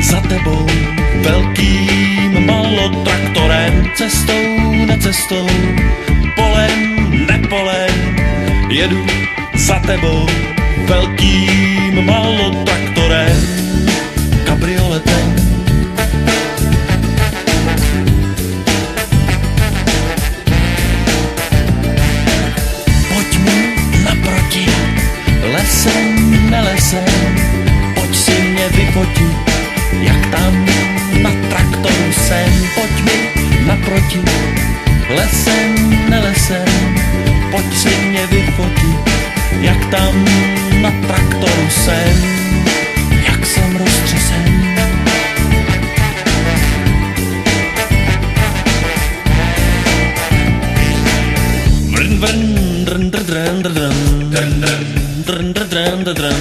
za tebou velkým malotraktorem, cestou, necestou, polem, nepolem, jedu za tebou velkým malotraktorem, kabrioletem. Pojď mi naproti, lesem, nelesem, pojď si mě vyfotit, jak tam na traktoru jsem. Pojď mi naproti, lesem, nelesem, pojď si mě vyfotit, jak tam na traktoru jsem, jak jsem roztřesen. Vrn, vrn, drn, drn, drn, drn, drn, drn, drn,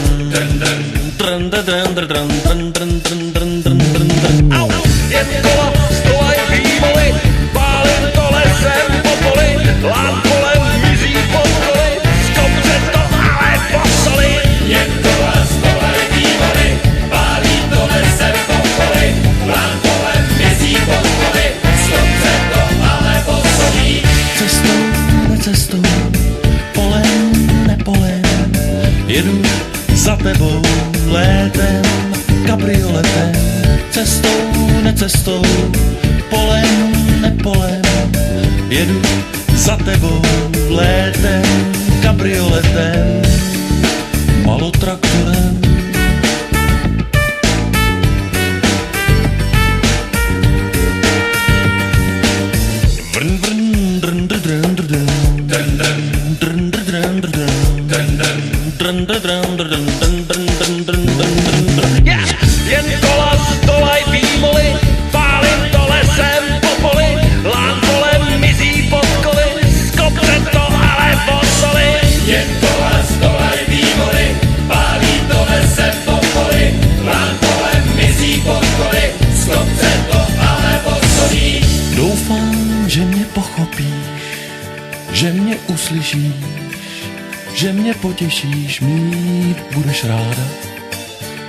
drn, drn, drn, drn, drn, drn, drn. Au! Jen kola, stolaj výmoly, pálím to lesem po poli, lán kolem mizí pod koly, z kopce to ale posoli. Jen kola, stolaj výmoly, pálím to lesem po poli, lán kolem mizí pod koly, z kopce to ale posoli. Cestou, necestou, polem, nepolem, jedu za tebou létem, kabrioletem. Cestou, necestou, polem, nepolem, jedu za tebou létem, kabrioletem, malotraktorem. Vrn, vrn, drn, drn, drn, drn, drn, drn, drn, drn, drn, drn, drn, drn, drn, drn, drn, drn. Jen kola, stolaj výmoly, pálím to lesem po poli, lán kolem mizí pod koly, z kopce to ale posoli. Jen kola, stolaj výmoly, pálím to lesem po poli, lán kolem mizí pod koly, z kopce to ale posoli. Doufám, že mě pochopíš, že mě uslyšíš, že mě potěšíš, mít budeš ráda.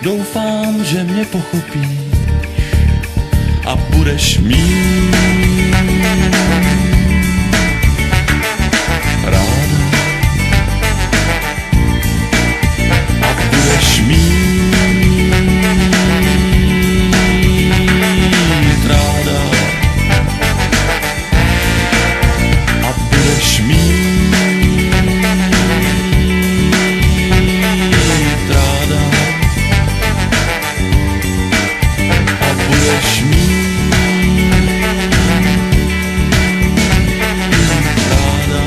Doufám, že mě pochopíš a budeš mít ráda. A budeš mít ráda. A budeš mít ráda. A budeš mít ráda.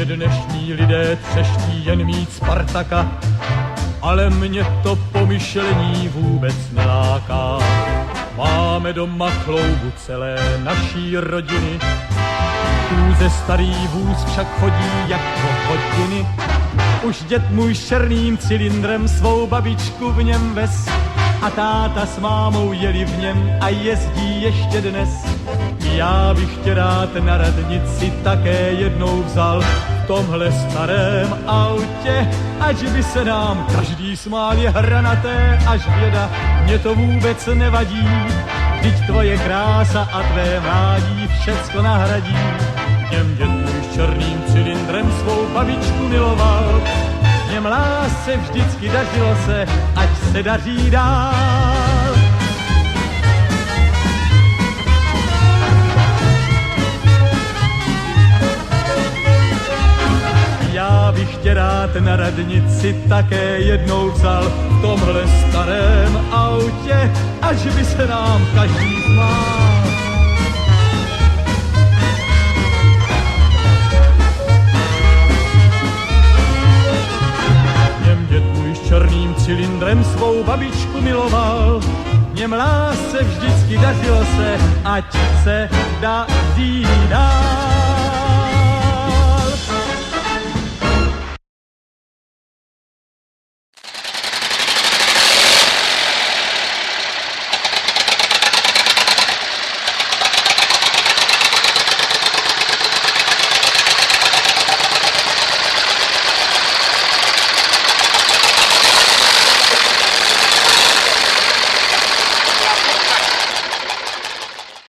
že dnešní lidé třeští jen mít Spartaka, ale mě to pomyšlení vůbec neláká. Máme doma chloubu celé naší rodiny, ze starý vůz však chodí jako hodiny. Už děd můj s černým cylindrem svou babičku v něm vez a táta s mámou jeli v něm a jezdí ještě dnes. Já bych tě rád na radnici také jednou vzal v tomhle starém autě, ať by se nám každý smál, je hranaté až běda, mě to vůbec nevadí, vždyť tvoje krása a tvé mládí všecko nahradí. Něm děd můj s černým cylindrem svou babičku miloval, něm lásce vždycky dařilo se, ať se daří dál. Já bych tě rád na radnici také jednou vzal v tomhle starém autě, až by se nám každý smál. Něm děd můj s černým cylindrem svou babičku miloval, něm lásce vždycky dařilo se, ať se daří dál.